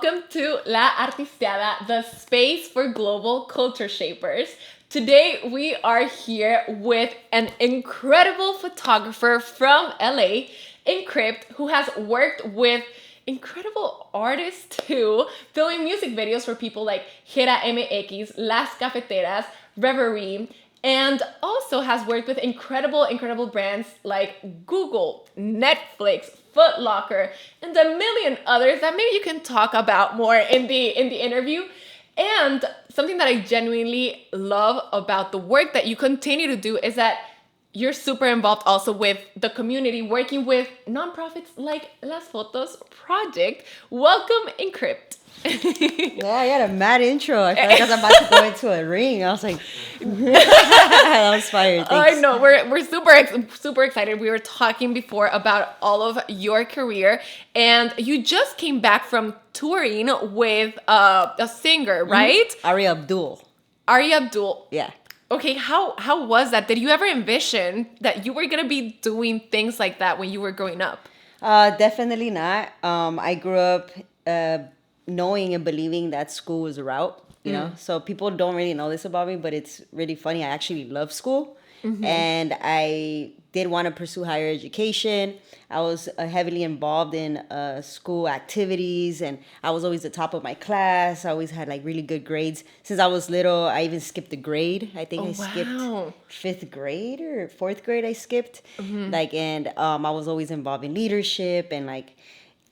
welcome to La Artisteada, the space for global culture shapers. Today we are here with an incredible photographer from LA, Enkrypt, who has worked with incredible artists too, filming music videos for people like Gera MX, Las Cafeteras, Reverie, and also has worked with incredible brands like Google, Netflix, Footlocker, and a million others that maybe you can talk about more in the interview. And something that I genuinely love about the work that you continue to do is that you're super involved also with the community, working with nonprofits like Las Fotos Project. Welcome, Enkrypt. Yeah, I had a mad intro. I felt like I was about to go into a ring. I was like, that was fire. Thanks. I know, we're super excited. We were talking before about all of your career, and you just came back from touring with a singer, right? Ari Abdul. Ari Abdul. Yeah. Okay, how was that? Did you ever envision that you were gonna be doing things like that when you were growing up? Definitely not. I grew up knowing and believing that school was a route, you know? So people don't really know this about me, but it's really funny. I actually love school. And I did want to pursue higher education. I was heavily involved in school activities, and I was always the top of my class. I always had like really good grades. Since I was little, I even skipped a grade. I think skipped fifth grade or fourth grade. I skipped and I was always involved in leadership and like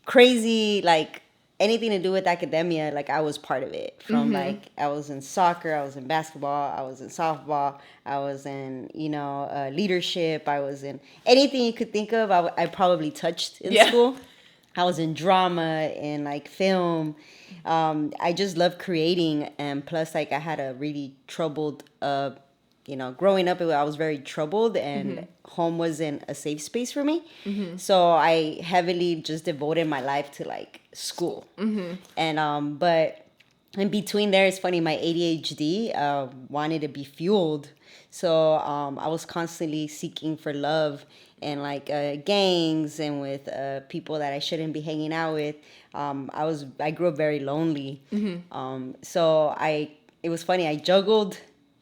crazy, like anything to do with academia. Like I was part of it from like, I was in soccer, I was in basketball, I was in softball, I was in, leadership. I was in anything you could think of. I probably touched in school. I was in drama and like film. I just love creating. And plus like I had a really troubled, growing up, I was very troubled and home wasn't a safe space for me. So I heavily just devoted my life to like school. And, but in between there, it's funny, my ADHD wanted to be fueled. So I was constantly seeking for love and like gangs and with people that I shouldn't be hanging out with. I grew up very lonely. So it was funny, I juggled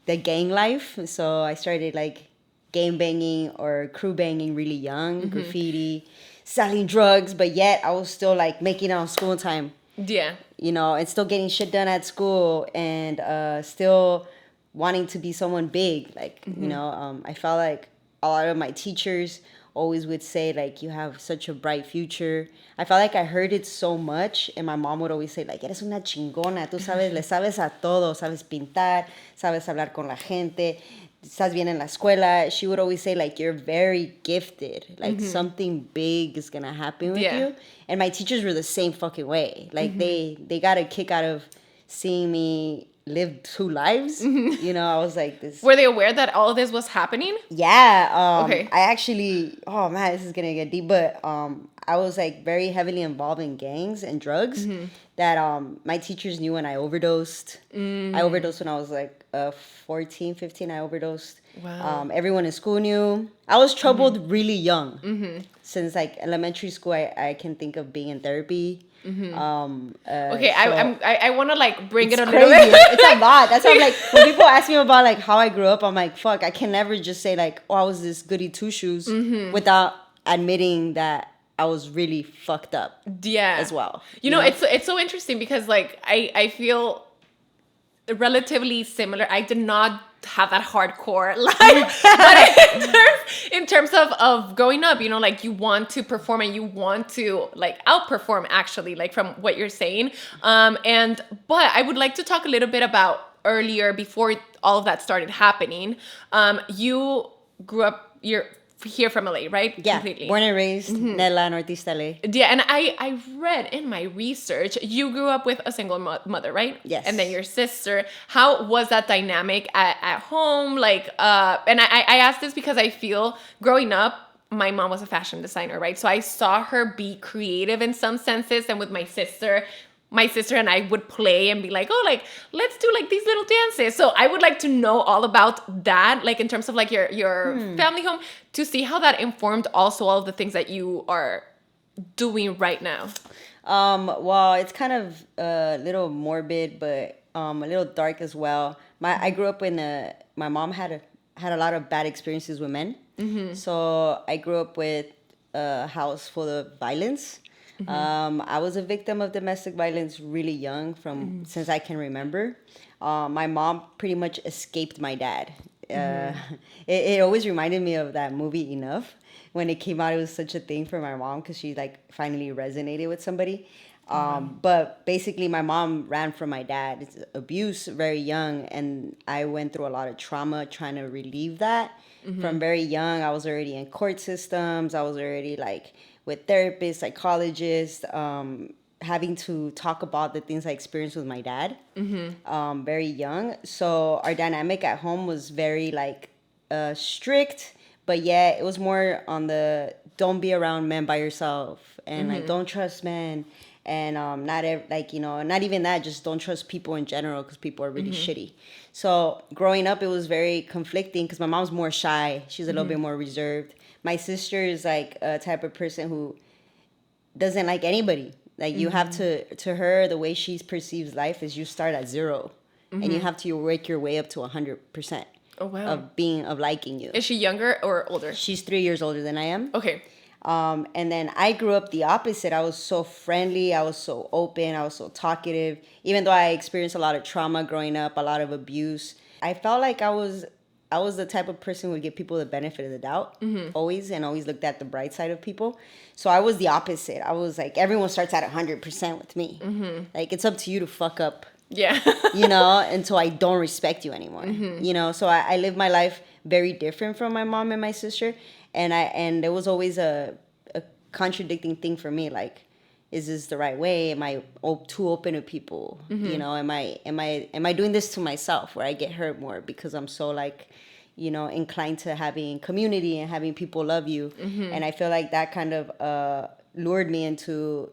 the gang life. So I started like game banging or crew banging really young, graffiti, selling drugs, but yet I was still like making it on school time. Yeah. And still getting shit done at school and still wanting to be someone big. Like, I felt like a lot of my teachers always would say like, you have such a bright future. I felt like I heard it so much, and my mom would always say like, eres una chingona, tú sabes, le sabes a todo, sabes pintar, sabes hablar con la gente, estás bien en la escuela. She would always say like, you're very gifted, like something big is gonna happen with you. And my teachers were the same fucking way. Like they got a kick out of seeing me live two lives. I was like this. Were they aware that all of this was happening? Yeah. Okay. I actually, oh man, this is gonna get deep, but I was like very heavily involved in gangs and drugs that my teachers knew when I overdosed. I overdosed when I was like 14, 15, I overdosed. Wow. Everyone in school knew. I was troubled really young. Since like elementary school, I can think of being in therapy. I want to like bring it a crazy. little bit. It's a lot. That's why I'm like, when people ask me about like how I grew up, I'm like, fuck, I can never just say like, oh, I was this goody two shoes without admitting that I was really fucked up. Yeah. As well. You know, it's so interesting because like I feel relatively similar. I did not have that hardcore life, but in terms of growing up, like you want to perform and you want to like outperform actually, like from what you're saying. But I would like to talk a little bit about earlier before all of that started happening. You grew up, you're here from LA, right? Yeah, completely. Born and raised, Nella, Northeast LA. Yeah, and I read in my research, you grew up with a single mother, right? Yes. And then your sister. How was that dynamic at home? Like, and I asked this because I feel growing up, my mom was a fashion designer, right? So I saw her be creative in some senses, and with my sister and I would play and be like, oh, like, let's do like these little dances. So I would like to know all about that, like in terms of like your family home, to see how that informed also all of the things that you are doing right now. Well, it's kind of a little morbid, but a little dark as well. I grew up my mom had a lot of bad experiences with men. So I grew up with a house full of violence. I was a victim of domestic violence really young, since I can remember. My mom pretty much escaped my dad. It always reminded me of that movie Enough. When it came out, it was such a thing for my mom because she like finally resonated with somebody. But basically, my mom ran from my dad's abuse very young, and I went through a lot of trauma trying to relieve that. From very young, I was already in court systems. I was already like with therapists, psychologists, having to talk about the things I experienced with my dad. Very young. So our dynamic at home was very like strict, but yeah, it was more on the don't be around men by yourself, and like don't trust men. And not even that, just don't trust people in general because people are really shitty. So growing up, it was very conflicting because my mom's more shy. She's a little bit more reserved. My sister is like a type of person who doesn't like anybody. Like you have to her, the way she perceives life is you start at 0 and you have to work your way up to 100%. Oh, wow. of liking you. Is she younger or older? She's 3 years older than I am. Okay. And then I grew up the opposite. I was so friendly. I was so open. I was so talkative. Even though I experienced a lot of trauma growing up, a lot of abuse, I felt like I was the type of person who would give people the benefit of the doubt, always looked at the bright side of people. So I was the opposite. I was like, everyone starts at 100% with me. Like, it's up to you to fuck up. Yeah. Until I don't respect you anymore. So I live my life very different from my mom and my sister. And there was always a contradicting thing for me, like, is this the right way? Am I too open to people? Am I doing this to myself where I get hurt more because I'm so like, inclined to having community and having people love you. And I feel like that kind of lured me into,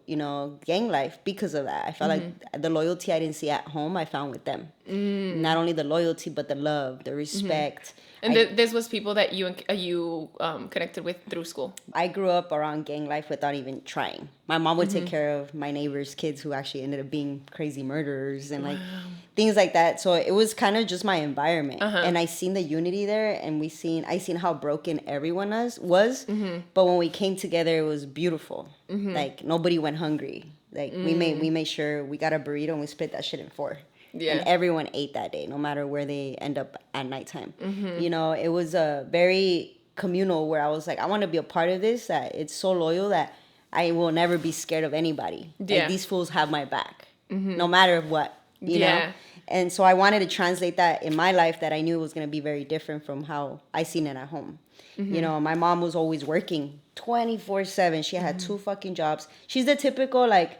gang life because of that. I felt like the loyalty I didn't see at home, I found with them. Not only the loyalty, but the love, the respect. And this was people that you connected with through school? I grew up around gang life without even trying. My mom would take care of my neighbors' kids who actually ended up being crazy murderers and like things like that. So it was kind of just my environment. And I seen the unity there, and I seen how broken everyone was. But when we came together, it was beautiful. Like nobody went hungry. Like we made sure we got a burrito and we split that shit in 4. Yeah. And everyone ate that day, no matter where they end up at nighttime. It was a very communal where I was like, I want to be a part of this, that it's so loyal that I will never be scared of anybody. Yeah. Like, these fools have my back, no matter what, you know? And so I wanted to translate that in my life, that I knew it was going to be very different from how I seen it at home. My mom was always working 24/7. She had 2 fucking jobs. She's the typical, like,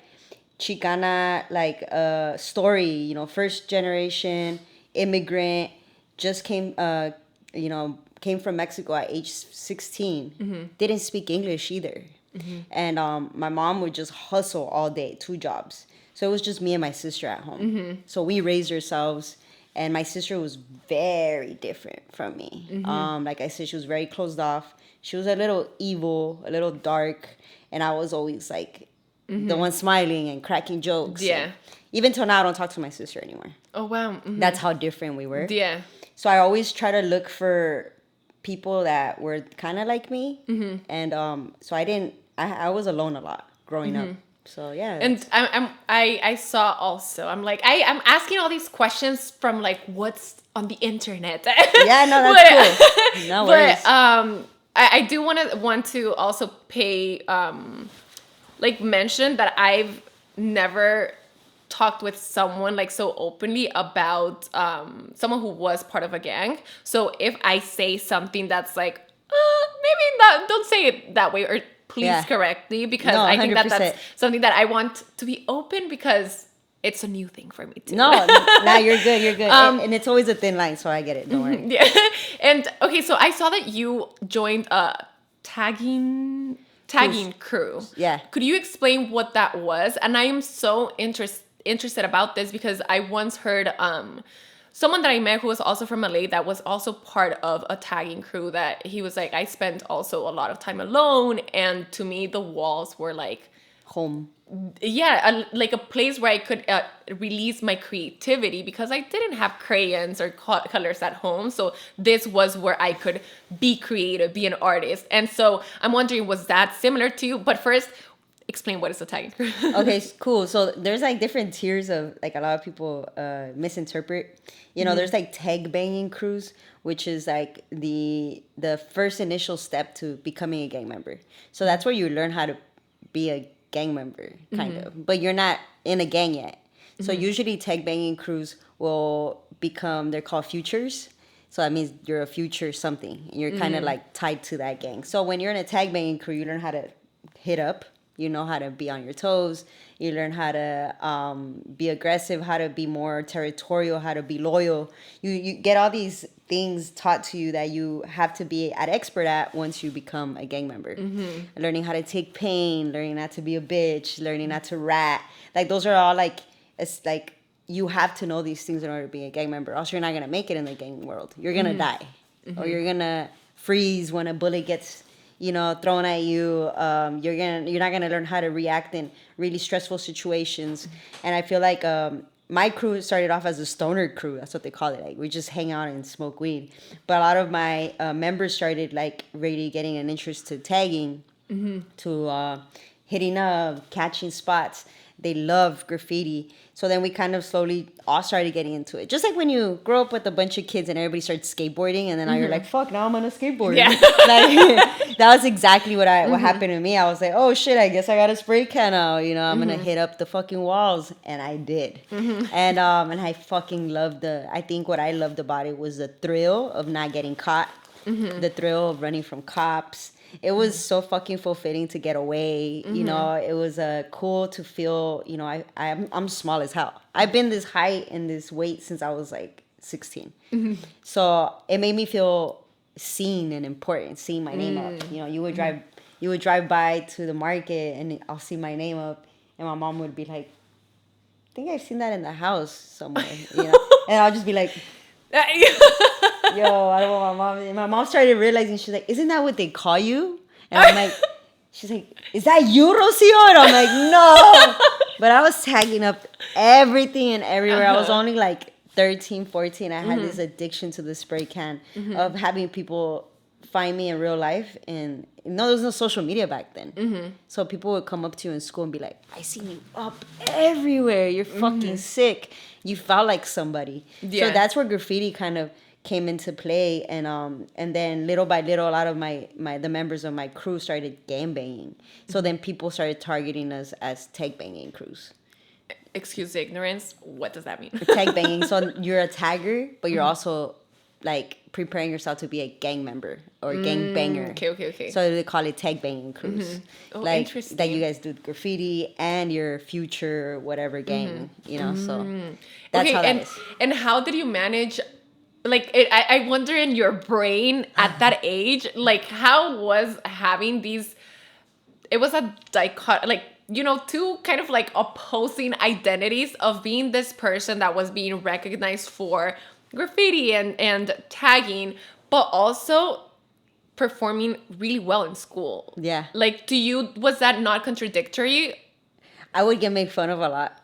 Chicana, like, story, first generation immigrant, just came from Mexico at age 16, didn't speak English either. And my mom would just hustle all day, 2 jobs. So it was just me and my sister at home. So we raised ourselves, and my sister was very different from me. Like I said, she was very closed off. She was a little evil, a little dark, and I was always like, the one smiling and cracking jokes. Yeah. And even till now, I don't talk to my sister anymore. Oh, wow. That's how different we were. Yeah. So I always try to look for people that were kind of like me. And so I was alone a lot growing up. So, yeah. And I saw also, I'm I'm asking all these questions from like what's on the internet. Yeah, no, that's cool. No worries. But I do want to also pay... mention that I've never talked with someone like so openly about someone who was part of a gang. So if I say something that's like, maybe not, don't say it that way, or please correct me, because I think that's something that I want to be open, because it's a new thing for me too. No, you're good. You're good. And it's always a thin line, so I get it. Don't worry. Yeah. And okay, so I saw that you joined a tagging crew. Yeah. Could you explain what that was? And I am so interested about this because I once heard someone that I met who was also from LA that was also part of a tagging crew, that he was like, I spent also a lot of time alone, and to me the walls were like home. like a place where I could release my creativity, because I didn't have crayons or colors at home. So this was where I could be creative, be an artist. And so I'm wondering, was that similar to you? But first, explain what is a tagging crew. Okay, cool. So there's like different tiers of, like, a lot of people misinterpret. There's like tag banging crews, which is like the first initial step to becoming a gang member. So that's where you learn how to be a gang member, kind of, but you're not in a gang yet. So usually tag banging crews will become, they're called futures. So that means you're a future something. You're kind of like tied to that gang. So when you're in a tag banging crew, you learn how to hit up. You know how to be on your toes. You learn how to be aggressive, how to be more territorial, how to be loyal. You get all these things taught to you that you have to be an expert at once you become a gang member. Learning how to take pain, learning not to be a bitch, learning not to rat. Like, those are all like, it's like, you have to know these things in order to be a gang member. Else you're not going to make it in the gang world. You're going to die. Or you're going to freeze when a bullet gets thrown at you. You're not gonna learn how to react in really stressful situations. And I feel like my crew started off as a stoner crew. That's what they call it. Like, we just hang out and smoke weed. But a lot of my members started like really getting an interest to tagging, to hitting up, catching spots. They love graffiti. So then we kind of slowly all started getting into it. Just like when you grow up with a bunch of kids and everybody starts skateboarding, and then now you're like, fuck, now I'm on a skateboard. Yeah. Like, that was exactly what happened to me. I was like, oh shit, I guess I got a spray can now. I'm gonna hit up the fucking walls. And I did. And I fucking loved I think what I loved about it was the thrill of not getting caught. The thrill of running from cops. It was so fucking fulfilling to get away. It was cool to feel, I'm small as hell. I've been this height and this weight since I was like 16. So it made me feel seen and important, seeing my name up. You would drive by to the market and I'll see my name up, and my mom would be like, I think I've seen that in the house somewhere, and I'll just be like, yo, I don't want my mom. And my mom started realizing, she's like, isn't that what they call you? And I'm like, she's like, is that you, Rocio? And I'm like, no. But I was tagging up everything and everywhere. I was only like 13, 14. I had this addiction to the spray can of having people find me in real life. And there was no social media back then. So people would come up to you in school and be like, I see you up everywhere. You're fucking sick. You felt like somebody. Yeah. So that's where graffiti kind of came into play, and then little by little, a lot of the members of my crew started gang banging. So then people started targeting us as tag banging crews. Excuse the ignorance. What does that mean? Tag banging. So you're a tagger, but you're also like preparing yourself to be a gang member or gang banger. Okay. So they call it tag banging crews. Oh, like interesting. that you guys do graffiti and your future whatever gang. So that's how that is. And how did you manage? Like, I wonder, in your brain at that age, like, how was having these, it was a dichotomy, like, two kind of like opposing identities of being this person that was being recognized for graffiti and tagging, but also performing really well in school. Yeah. Like, was that not contradictory? I would get made fun of a lot.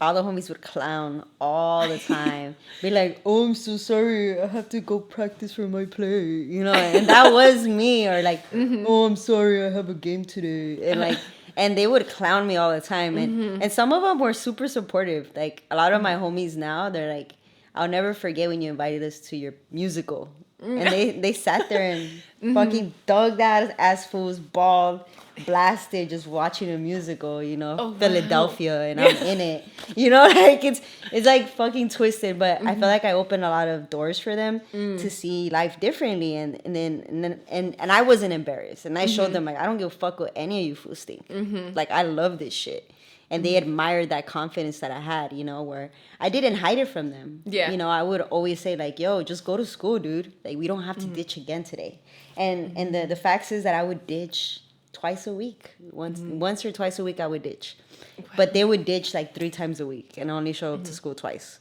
All the homies would clown all the time. Be like, oh, I'm so sorry, I have to go practice for my play, and that was me. Or like, oh, I'm sorry, I have a game today. And like, and they would clown me all the time. And some of them were super supportive. Like, a lot of my homies now, they're like, I'll never forget when you invited us to your musical. And they sat there and fucking dug that ass fools, bald, blasted, just watching a musical, Philadelphia, and I'm in it. Like it's like fucking twisted, but I feel like I opened a lot of doors for them to see life differently, and I wasn't embarrassed, and I showed them like, I don't give a fuck what any of you fools think. Like, I love this shit. And they admired that confidence that I had, where I didn't hide it from them. Yeah. I would always say like, yo, just go to school, dude. Like, we don't have to ditch again today. And the fact is that I would ditch twice a week. Once or twice a week I would ditch. Wow. But they would ditch like 3 times a week and only show up to school twice.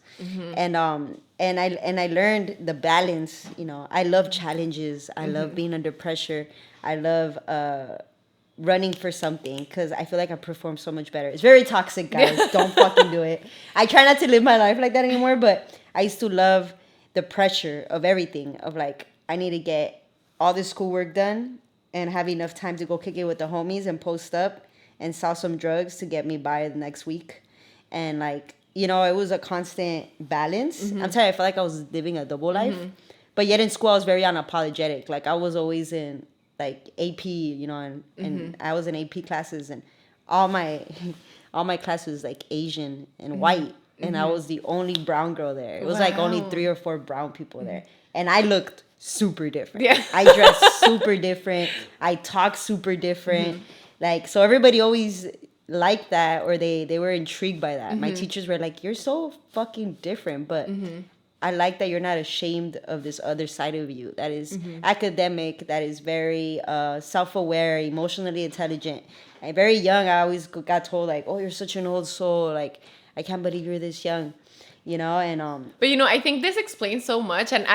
And I learned the balance, I love challenges. I love being under pressure. I love running for something because I feel like I perform so much better. It's very toxic, guys. Don't fucking do it. I try not to live my life like that anymore, but I used to love the pressure of everything, of like, I need to get all this schoolwork done and have enough time to go kick it with the homies and post up and sell some drugs to get me by the next week. And like, you know, it was a constant balance. I'm telling you, I felt like I was living a double life. But yet in school, I was very unapologetic. Like, I was always in like AP, you know, and I was in AP classes, and all my classes like Asian and white, and I was the only brown girl there. It was like only 3 or 4 brown people there, and I looked super different. Yeah. I dressed super different. I talked super different. Like, so everybody always liked that, or they were intrigued by that. My teachers were like, "You're so fucking different," but I like that you're not ashamed of this other side of you that is academic, that is very self-aware, emotionally intelligent. And very young, I always got told like, "Oh, you're such an old soul. Like, I can't believe you're this young," you know. And But you know, I think this explains so much, and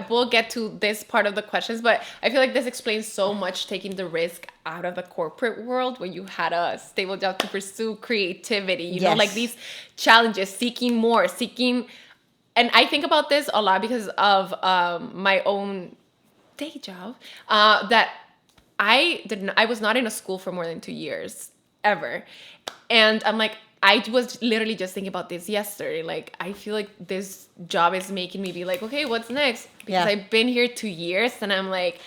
we'll get to this part of the questions, but I feel like this explains so much, taking the risk out of the corporate world where you had a stable job to pursue creativity. You know, like these challenges, seeking more, and I think about this a lot because of my own day job, that I was not in a school for more than 2 years ever. And I'm like, I was literally just thinking about this yesterday. Like, I feel like this job is making me be like, okay, what's next? Because I've been here 2 years, and I'm like,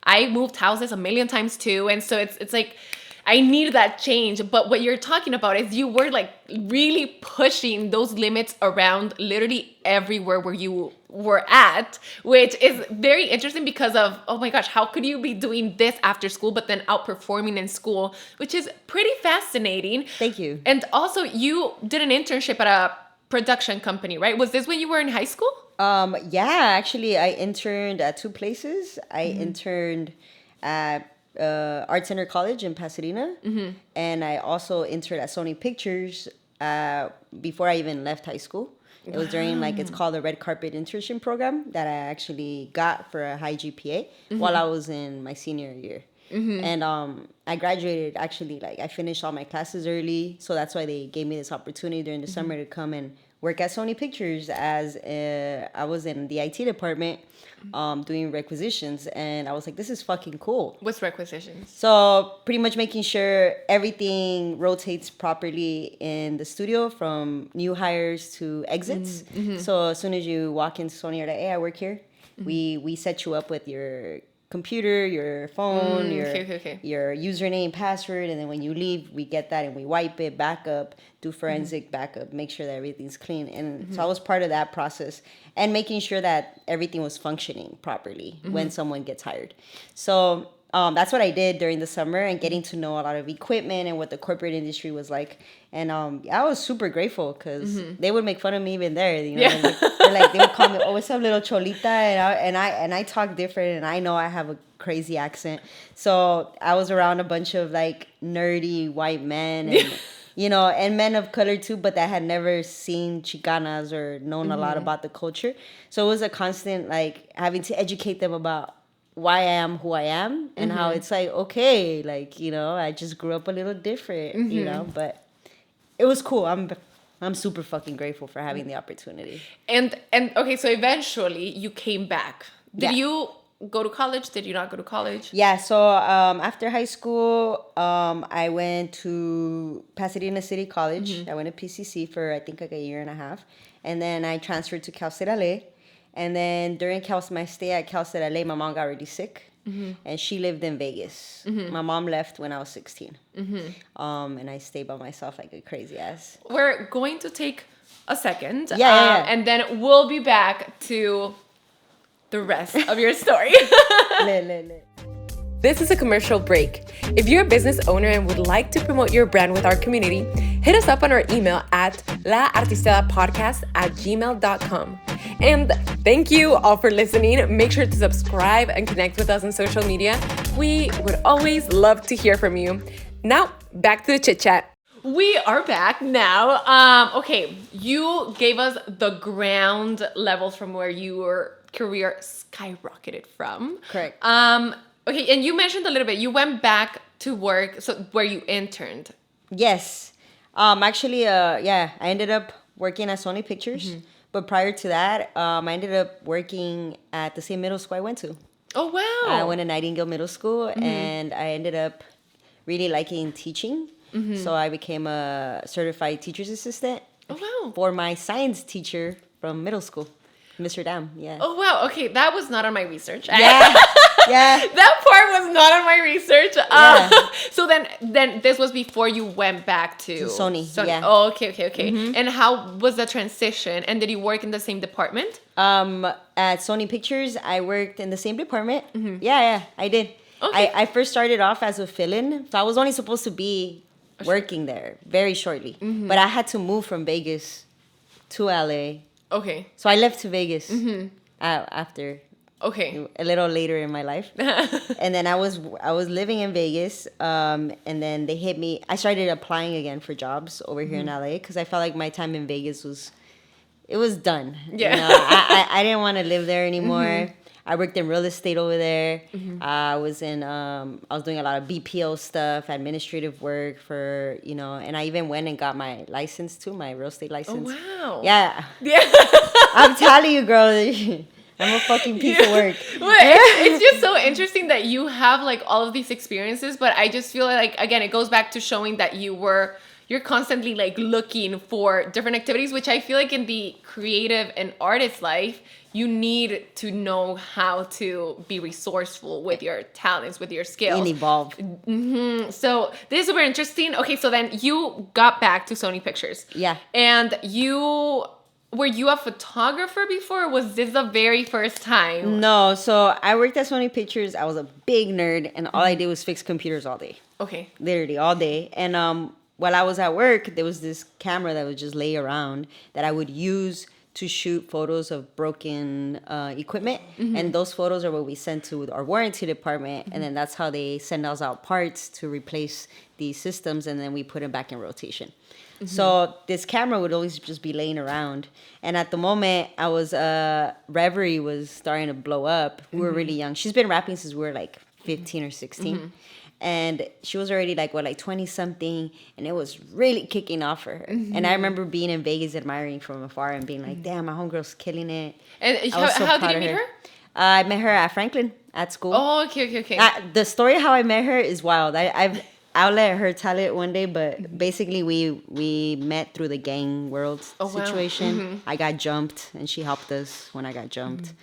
I moved houses a million times too. And so it's like, I need that change. But what you're talking about is you were like really pushing those limits around literally everywhere where you were at, which is very interesting because of, oh my gosh, how could you be doing this after school, but then outperforming in school, which is pretty fascinating. Thank you. And also, you did an internship at a production company, right? Was this when you were in high school? Yeah, actually, I interned at 2 places. I interned at Art Center College in Pasadena, and I also interned at Sony Pictures before I even left high school. It was during like, it's called the Red Carpet Internship Program that I actually got for a high GPA while I was in my senior year. And I graduated, actually, like, I finished all my classes early, so that's why they gave me this opportunity during the summer to come and work at Sony Pictures as I was in the IT department doing requisitions, and I was like, this is fucking cool. What's requisitions? So pretty much making sure everything rotates properly in the studio, from new hires to exits. So as soon as you walk into Sony, you're like, hey, I work here. We set you up with your computer, your phone, your username, password, and then when you leave, we get that and we wipe it, backup, do forensic backup, make sure that everything's clean. And so I was part of that process, and making sure that everything was functioning properly when someone gets hired. So that's what I did during the summer, and getting to know a lot of equipment and what the corporate industry was like. And I was super grateful because they would make fun of me even there. You know, they would call me, "Oh, what's up, little cholita?" And I talk different, and I know I have a crazy accent. So I was around a bunch of like nerdy white men, and you know, and men of color too, but that had never seen Chicanas or known a lot about the culture. So it was a constant like having to educate them about why I am who I am, and how it's like, okay, like, you know, I just grew up a little different, you know, but it was cool. I'm super fucking grateful for having the opportunity. And okay, so eventually you came back. Did you go to college? Did you not go to college? Yeah, so after high school, I went to Pasadena City College. I went to PCC for I think like a year and a half, and then I transferred to Cal State LA. And then during my stay at Cal State LA, my mom got really sick, and she lived in Vegas. My mom left when I was 16, and I stayed by myself like a crazy ass. We're going to take a second, and then we'll be back to the rest of your story. This is a commercial break. If you're a business owner and would like to promote your brand with our community, hit us up on our email at laartisteadapodcast@gmail.com. And thank you all for listening. Make sure to subscribe and connect with us on social media. We would always love to hear from you. Now, back to the chit chat. We are back now. Okay, you gave us the ground levels from where your career skyrocketed from. Correct. Okay, and you mentioned a little bit, you went back to work, so where you interned. Yes. Actually, I ended up working at Sony Pictures. But prior to that, I ended up working at the same middle school I went to. Oh, wow. I went to Nightingale Middle School, and I ended up really liking teaching. So I became a certified teacher's assistant for my science teacher from middle school, Mr. Dam. Yeah. Oh, wow. Okay, that was not on my research. Yeah. Yeah. That part was not on my research. Yeah. So then this was before you went back to Sony. Yeah. Oh, okay. And how was the transition? And did you work in the same department? At Sony Pictures, I worked in the same department. Yeah, I did. Okay. I first started off as a fill-in, so I was only supposed to be working there very shortly. But I had to move from Vegas to LA. Okay. So I left to Vegas after a little later in my life. And then I was living in Vegas, and then they hit me. I started applying again for jobs over here in LA because I felt like my time in Vegas was done. Yeah. You know, I didn't want to live there anymore. I worked in real estate over there. I was doing a lot of BPO stuff, administrative work for, and I even went and got my license too, my real estate license. Oh, wow. Yeah. Yeah. I'm telling you, girl, I'm a fucking piece of work. But it's just so interesting that you have like all of these experiences, but I just feel like, again, it goes back to showing that you're constantly like looking for different activities, which I feel like in the creative and artist life, you need to know how to be resourceful with your talents, with your skills. And evolve. So this is super interesting. Okay, so then you got back to Sony Pictures. Yeah. And were you a photographer before, or was this the very first time? No, so I worked at Sony Pictures. I was a big nerd, and all I did was fix computers all day. Okay. Literally all day. And while I was at work, there was this camera that would just lay around that I would use to shoot photos of broken equipment. And those photos are what we sent to our warranty department. And then that's how they send us out parts to replace these systems. And then we put them back in rotation. So this camera would always just be laying around. And at the moment, I was, Reverie was starting to blow up. We were really young. She's been rapping since we were like 15 or 16. And she was already like 20 something, and it was really kicking off for her. And I remember being in Vegas admiring from afar and being like, damn, my homegirl's killing it. And how did you meet her? I met her at Franklin at school. Oh, okay. The story how I met her is wild. I'll let her tell it one day, but basically we met through the gang world situation. I got jumped, and she helped us when I got jumped.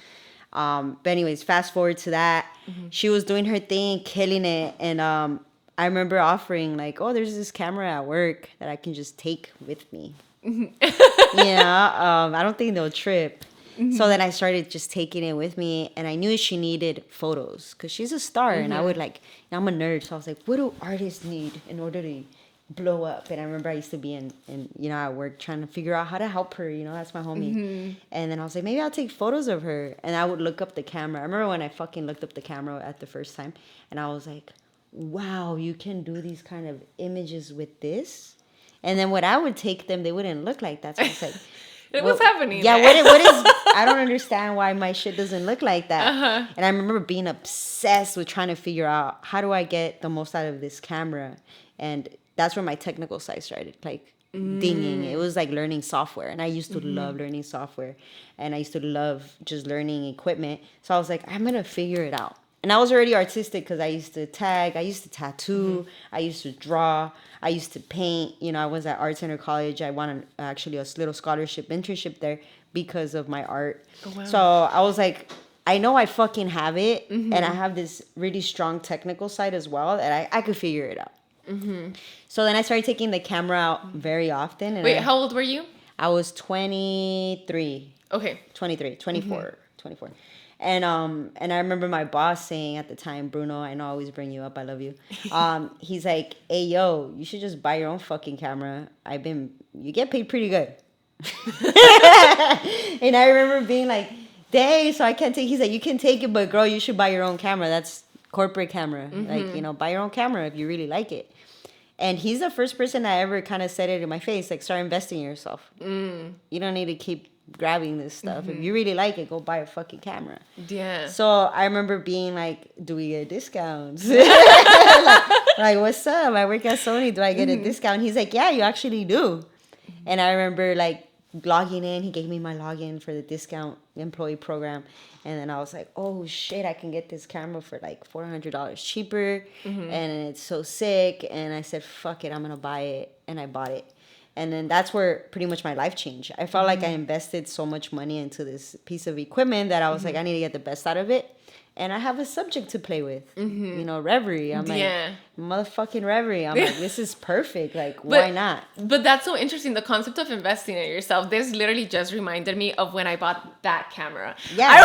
But anyways, fast forward to that. She was doing her thing, killing it. And I remember offering like, oh, there's this camera at work that I can just take with me. I don't think they'll trip. So then I started just taking it with me, and I knew she needed photos because she's a star. And I would I'm a nerd. So I was like, what do artists need in order to blow up? And I remember I used to be in at work trying to figure out how to help her. That's my homie. And then I was like, maybe I'll take photos of her. And I would look up the camera. I remember when I fucking looked up the camera at the first time, and I was like, wow, you can do these kind of images with this. And then when I would take them, they wouldn't look like that. So I was like, what's happening? Yeah, what is I don't understand why my shit doesn't look like that. And I remember being obsessed with trying to figure out, how do I get the most out of this camera? And that's where my technical side started, like dinging. It was like learning software. And I used to love learning software. And I used to love just learning equipment. So I was like, I'm going to figure it out. And I was already artistic because I used to tag, I used to tattoo, I used to draw, I used to paint. I was at Art Center College. I won actually a little scholarship internship there because of my art. Oh, wow. So I was like, I know I fucking have it. And I have this really strong technical side as well that I could figure it out. So then I started taking the camera out very often. And Wait, how old were you? I was 23. Okay. 24. And I remember my boss saying at the time, Bruno, I know I always bring you up, I love you. He's like, hey, yo, you should just buy your own fucking camera. You get paid pretty good. And I remember being like, dang, so I can't take, he's like, you can take it, but girl, you should buy your own camera. That's corporate camera. Like, buy your own camera if you really like it. And he's the first person that ever kind of said it in my face, like, start investing in yourself. You don't need to keep grabbing this stuff. If you really like it, go buy a fucking camera. Yeah. So I remember being like, do we get discounts? like, what's up? I work at Sony. Do I get a discount? He's like, yeah, you actually do. And I remember like logging in. He gave me my login for the discount employee program. And then I was like, oh shit, I can get this camera for like $400 cheaper. And it's so sick. And I said, fuck it, I'm going to buy it. And I bought it. And then that's where pretty much my life changed. I felt like I invested so much money into this piece of equipment that I was like, I need to get the best out of it. And I have a subject to play with, you know, Reverie. I'm like, motherfucking Reverie. I'm like, this is perfect. Like, why not? But that's so interesting. The concept of investing in yourself. This literally just reminded me of when I bought that camera. Yeah.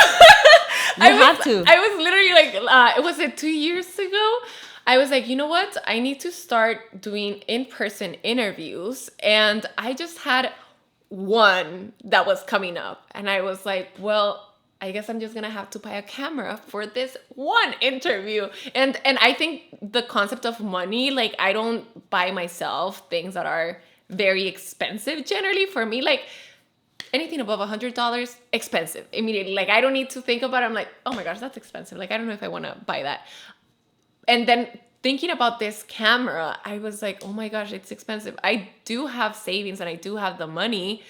You have to. I was literally like, was it 2 years ago? I was like, you know what? I need to start doing in-person interviews. And I just had one that was coming up. And I was like, well, I guess I'm just going to have to buy a camera for this one interview. And I think the concept of money, like I don't buy myself things that are very expensive generally. For me, like anything above $100, expensive immediately. Like I don't need to think about it. I'm like, oh my gosh, that's expensive. Like I don't know if I want to buy that. And then thinking about this camera, I was like, oh my gosh, it's expensive. I do have savings and I do have the money.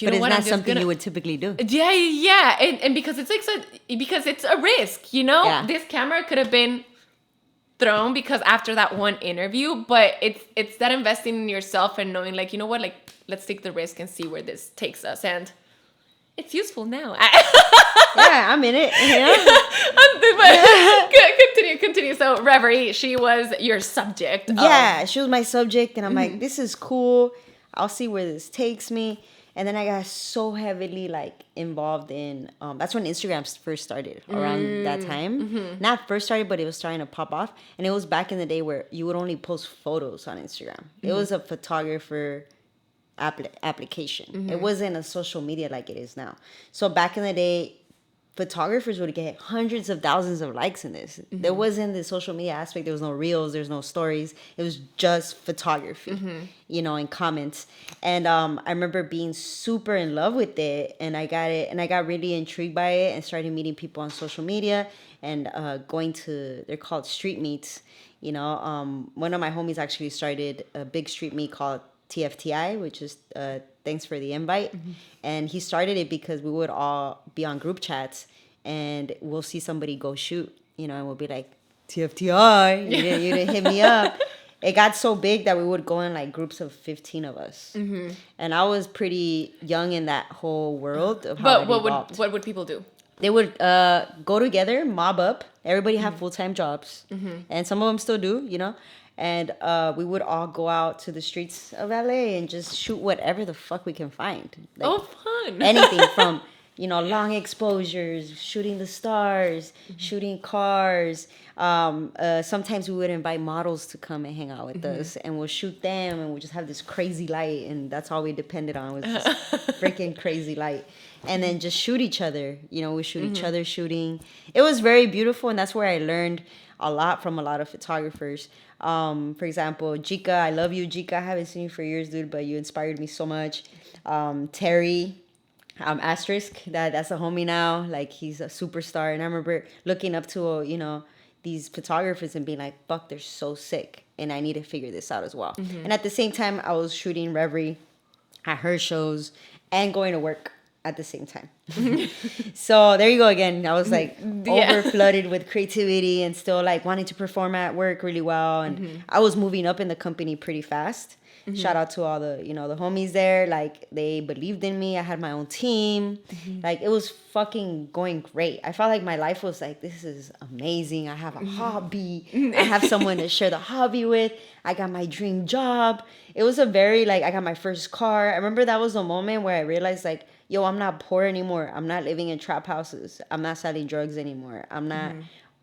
But it's not something you would typically do. Yeah. And because it's like because it's a risk, you know? Yeah. This camera could have been thrown because after that one interview, but it's that investing in yourself and knowing like, you know what, like let's take the risk and see where this takes us. And it's useful now. Yeah, I'm in it. Continue. So Reverie, she was your subject. Yeah, she was my subject. And I'm like, this is cool. I'll see where this takes me. And then I got so heavily like involved in, that's when Instagram first started around that time. Not first started, but it was starting to pop off. And it was back in the day where you would only post photos on Instagram. It was a photographer application. It wasn't a social media like it is now. So back in the day, photographers would get hundreds of thousands of likes in this. There wasn't the social media aspect. There was no reels. There's no stories. It was just photography, you know, and comments. And I remember being super in love with it. And I got it. And I got really intrigued by it and started meeting people on social media and going to, they're called street meets. You know, one of my homies actually started a big street meet called TFTI, which is thanks for the invite. And he started it because we would all be on group chats and we'll see somebody go shoot, you know, and we'll be like, TFTI, you didn't hit me up. It got so big that we would go in like groups of 15 of us. And I was pretty young in that whole world of how what would people do? They would go together, mob up. Everybody have full-time jobs. And some of them still do, you know. And we would all go out to the streets of LA and just shoot whatever the fuck we can find. Like, fun. Anything from, you know, long exposures, shooting the stars, shooting cars. Sometimes we would invite models to come and hang out with us and we'll shoot them and we'll just have this crazy light. And that's all we depended on was this freaking crazy light. And then just shoot each other. You know, we shoot each other shooting. It was very beautiful. And that's where I learned a lot from a lot of photographers. For example, Jika, I love you, Jika. I haven't seen you for years, dude, but you inspired me so much. Terry, Asterisk, that's a homie now. Like, he's a superstar. And I remember looking up to, you know, these photographers and being like, fuck, they're so sick. And I need to figure this out as well. And at the same time, I was shooting Reverie at her shows and going to work at the same time. So there you go again. I was like over flooded with creativity and still like wanting to perform at work really well. And I was moving up in the company pretty fast. Shout out to all the, you know, the homies there. Like, they believed in me. I had my own team. Like, it was fucking going great. I felt like my life was like, this is amazing. I have a hobby. I have someone to share the hobby with. I got my dream job. It was a very, like, I got my first car. I remember that was the moment where I realized, like, yo, I'm not poor anymore. I'm not living in trap houses. I'm not selling drugs anymore. I'm not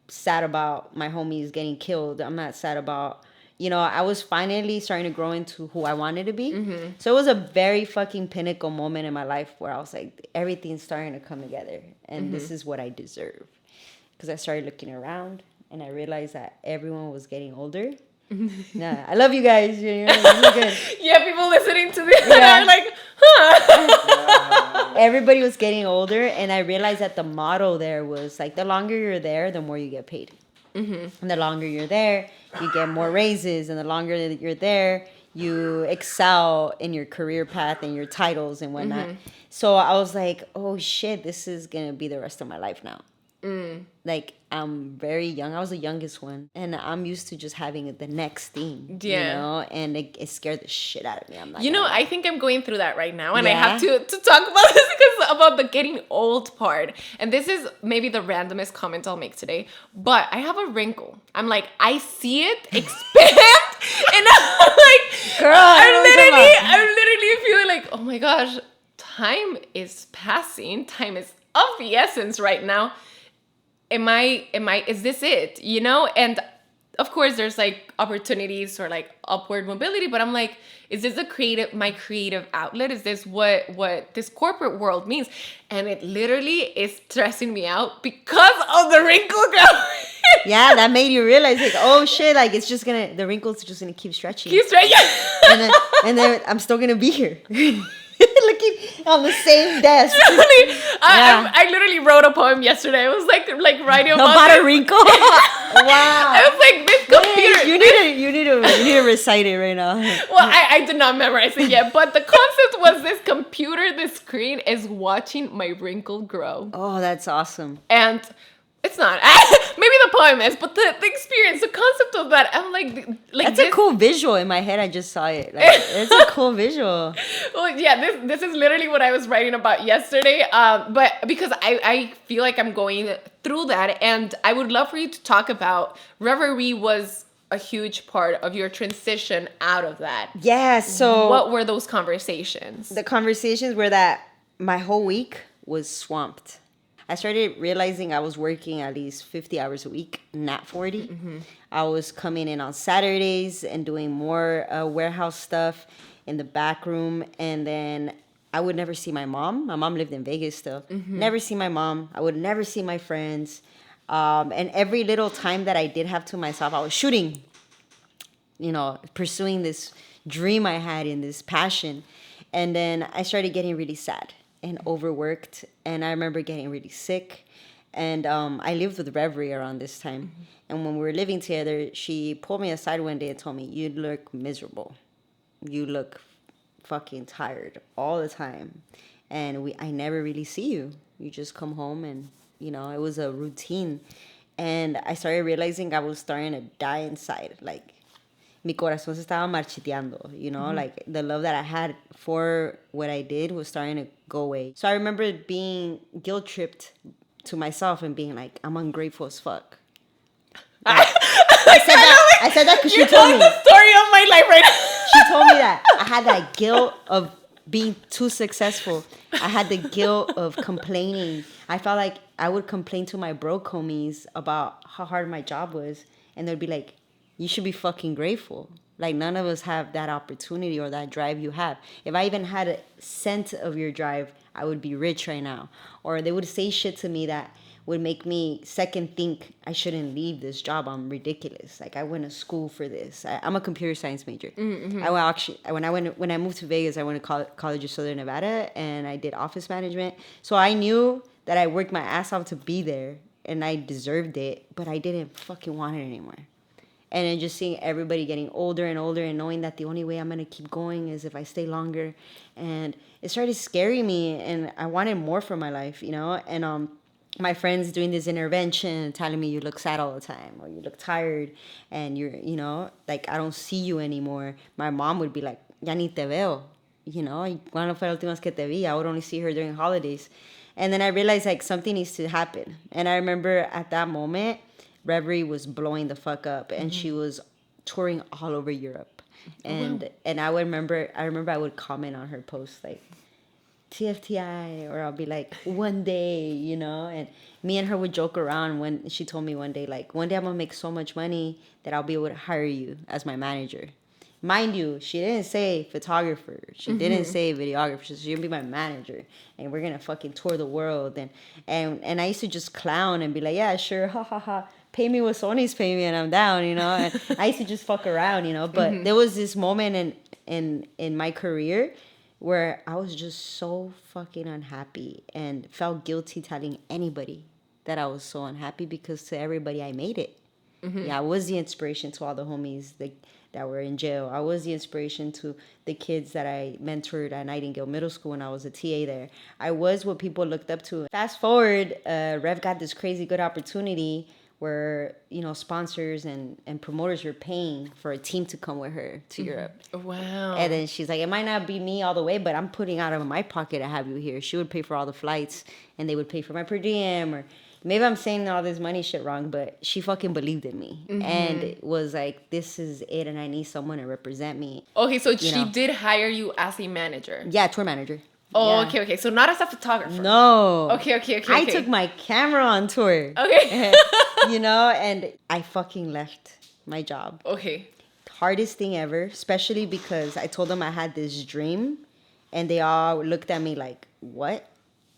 sad about my homies getting killed. I'm not sad about, you know, I was finally starting to grow into who I wanted to be. So it was a very fucking pinnacle moment in my life where I was like, everything's starting to come together. And this is what I deserve. Because I started looking around and I realized that everyone was getting older. Nah, I love you guys. You're good. Yeah, people listening to this are like, huh? everybody was getting older, and I realized that the motto there was like, the longer you're there, the more you get paid. And the longer you're there, you get more raises, and the longer that you're there, you excel in your career path and your titles and whatnot. So I was like, oh shit, this is gonna be the rest of my life now. Like, I'm very young. I was the youngest one, and I'm used to just having the next thing, you know, and it scared the shit out of me. I'm not I think I'm going through that right now, and I have to talk about this because about the getting old part. And this is maybe the randomest comment I'll make today, but I have a wrinkle. I'm like, I see it expand, and I'm like, girl, I'm literally feeling like, oh my gosh, time is passing. Time is of the essence right now. Is this it? You know? And of course there's like opportunities for like upward mobility, but I'm like, is this my creative outlet? Is this what this corporate world means? And it literally is stressing me out because of the wrinkle growth. Yeah, that made you realize like, oh shit, like the wrinkles just gonna keep stretching. and then I'm still gonna be here. Looking on the same desk. I literally wrote a poem yesterday. I was like writing about a wrinkle. Wow. I was like, this computer. You need to recite it right now. Well, I did not memorize it yet, but the concept was this computer, this screen is watching my wrinkle grow. Oh, that's awesome. And it's not. Maybe the poem is, but the experience, the concept of that, I'm like that's a cool visual in my head. I just saw it. Like, it's a cool visual. Well, yeah, this is literally what I was writing about yesterday. But because I feel like I'm going through that, and I would love for you to talk about Reverie was a huge part of your transition out of that. Yeah. So what were those conversations? The conversations were that my whole week was swamped. I started realizing I was working at least 50 hours a week, not 40. I was coming in on Saturdays and doing more warehouse stuff in the back room. And then I would never see my mom. My mom lived in Vegas still. Never see my mom. I would never see my friends. And every little time that I did have to myself, I was shooting, you know, pursuing this dream I had in this passion. And then I started getting really sad and overworked, and I remember getting really sick. And I lived with Reverie around this time. And when we were living together, she pulled me aside one day and told me, you look miserable. You look fucking tired all the time. And I never really see you. You just come home and, you know, it was a routine. And I started realizing I was starting to die inside. Like, mi corazón se estaba marchiteando, you know, like the love that I had for what I did was starting to go away. So I remember being guilt tripped to myself and being like, I'm ungrateful as fuck. Like, I said that because she told me. You're telling the story of my life right now. She told me that I had that guilt of being too successful. I had the guilt of complaining. I felt like I would complain to my bro homies about how hard my job was, and they'd be like, you should be fucking grateful. Like, none of us have that opportunity or that drive you have. If I even had a cent of your drive, I would be rich right now. Or they would say shit to me that would make me second think I shouldn't leave this job. I'm ridiculous. Like, I went to school for this. I'm a computer science major. When I moved to Vegas, I went to College of Southern Nevada, and I did office management. So I knew that I worked my ass off to be there, and I deserved it, but I didn't fucking want it anymore. And then just seeing everybody getting older and older, and knowing that the only way I'm going to keep going is if I stay longer. And it started scaring me, and I wanted more for my life, you know? And my friends doing this intervention, telling me you look sad all the time, or you look tired, and you're, you know, like, I don't see you anymore. My mom would be like, ya ni te veo, you know? ¿Cuándo fue la última vez que te vi? I would only see her during holidays. And then I realized, like, something needs to happen. And I remember at that moment, Reverie was blowing the fuck up, and she was touring all over Europe. And and I remember I would comment on her posts like TFTI, or I'll be like, one day, you know. And me and her would joke around when she told me one day, like, one day I'm gonna make so much money that I'll be able to hire you as my manager. Mind you, she didn't say photographer. She didn't say videographer. She's gonna be my manager, and we're gonna fucking tour the world. And I used to just clown and be like, yeah, sure, ha ha ha. Pay me what Sony's paying me, and I'm down, you know. And I used to just fuck around, you know. But there was this moment in my career where I was just so fucking unhappy and felt guilty telling anybody that I was so unhappy, because to everybody I made it. Yeah, I was the inspiration to all the homies that were in jail. I was the inspiration to the kids that I mentored at Nightingale Middle School when I was a TA there. I was what people looked up to. Fast forward, Rev got this crazy good opportunity where, you know, sponsors and promoters were paying for a team to come with her to Europe. Wow. And then she's like, it might not be me all the way, but I'm putting out of my pocket to have you here. She would pay for all the flights, and they would pay for my per diem, or maybe I'm saying all this money shit wrong, but she fucking believed in me and was like, this is it, and I need someone to represent me. Okay, so she did hire you as a manager. Yeah, tour manager. Oh, yeah. okay. So not as a photographer. No. Okay. I took my camera on tour. Okay. You know, and I fucking left my job. Okay. Hardest thing ever, especially because I told them I had this dream, and they all looked at me like, what?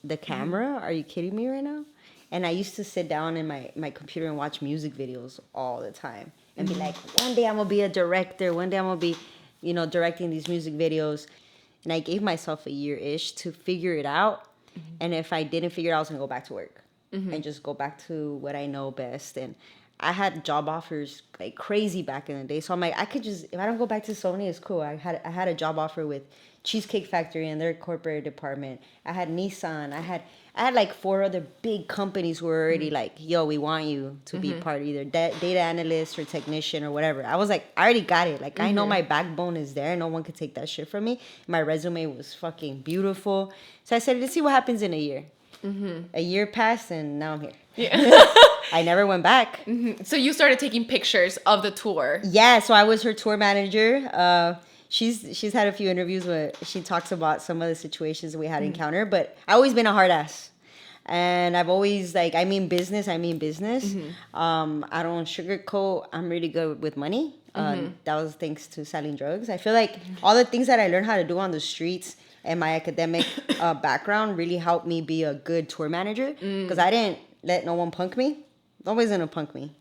The camera? Are you kidding me right now? And I used to sit down in my computer and watch music videos all the time and be like, one day I'm going to be a director. One day I'm going to be, you know, directing these music videos. And I gave myself a year-ish to figure it out. And if I didn't figure it out, I was going to go back to work and just go back to what I know best. And I had job offers like crazy back in the day. So I'm like, I could just, if I don't go back to Sony, it's cool. I had a job offer with Cheesecake Factory and their corporate department. I had Nissan. I had like 4 other big companies who were already like, yo, we want you to be part of either data analyst or technician or whatever. I was like, I already got it. Like, I know my backbone is there. No one could take that shit from me. My resume was fucking beautiful. So I said, let's see what happens in a year. A year passed, and now I'm here. Yeah. I never went back. So you started taking pictures of the tour. Yeah, so I was her tour manager. She's had a few interviews where she talks about some of the situations we had encountered, but I've always been a hard ass. And I've always, like, I mean business. I don't sugarcoat. I'm really good with money. That was thanks to selling drugs. I feel like all the things that I learned how to do on the streets and my academic background really helped me be a good tour manager, because I didn't let no one punk me. Nobody's gonna punk me.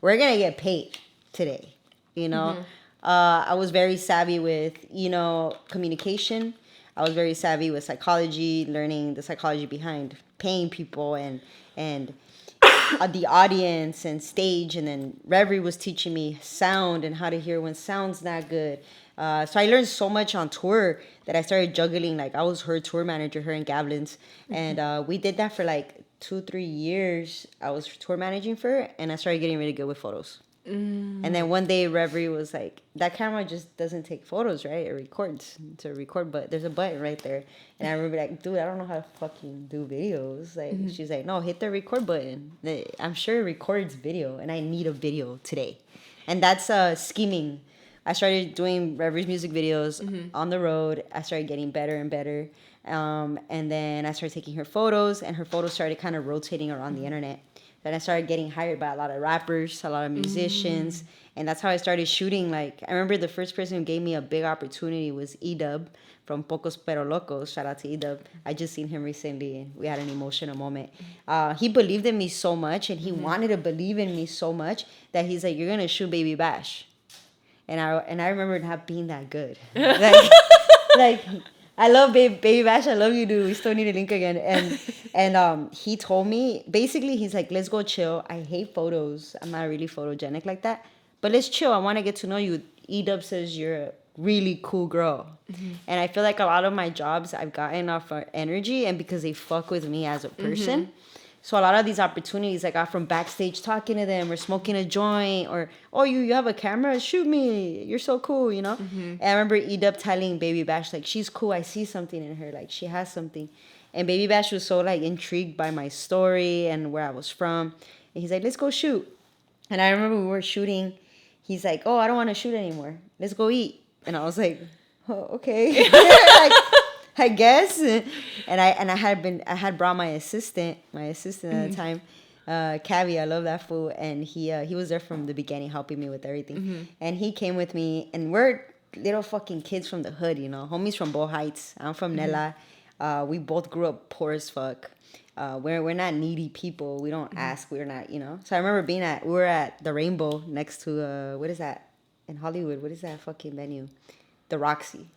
We're gonna get paid today, you know. I was very savvy with, you know, communication. I was very savvy with psychology, learning the psychology behind paying people and the audience and stage. And then Reverie was teaching me sound and how to hear when sound's not good. So I learned so much on tour that I started juggling. Like, I was her tour manager, her and Gavlin's. And we did that for like 2-3 years. I was tour managing for her, and I started getting really good with photos. And then one day Reverie was like, that camera just doesn't take photos, right? It records. It's a record, but there's a button right there. And I remember like, dude, I don't know how to fucking do videos. Like, she's like, no, hit the record button. I'm sure it records video, and I need a video today. And that's scheming. I started doing Reverie's music videos on the road. I started getting better and better. And then I started taking her photos, and her photos started kind of rotating around the internet. Then I started getting hired by a lot of rappers, a lot of musicians, and that's how I started shooting. Like, I remember the first person who gave me a big opportunity was E-Dub from Pocos Pero Locos. Shout out to E-Dub. I just seen him recently, and we had an emotional moment. He believed in me so much, and he wanted to believe in me so much that he's like, you're gonna shoot Baby Bash. And I remember not being that good. Like I love Baby Bash. I love you, dude. We still need to link again. And he told me, basically, he's like, let's go chill. I hate photos. I'm not really photogenic like that. But let's chill. I want to get to know you. E-Dub says you're a really cool girl. And I feel like a lot of my jobs I've gotten off our energy and because they fuck with me as a person. So a lot of these opportunities I got from backstage talking to them or smoking a joint or, oh, you have a camera? Shoot me. You're so cool, you know? And I remember E-Dub telling Baby Bash, like, she's cool. I see something in her. Like, she has something. And Baby Bash was so, like, intrigued by my story and where I was from. And he's like, let's go shoot. And I remember we were shooting. He's like, oh, I don't want to shoot anymore. Let's go eat. And I was like, oh, okay. Like, I guess. And I had brought my assistant at the time, Cavi. I love that fool. And he was there from the beginning helping me with everything. And he came with me, and we're little fucking kids from the hood, you know, homies from Bow Heights. I'm from Nella. We both grew up poor as fuck. We're not needy people. We don't ask. We're not, you know. So I remember we were at the Rainbow next to what is that in Hollywood? What is that fucking venue? The Roxy.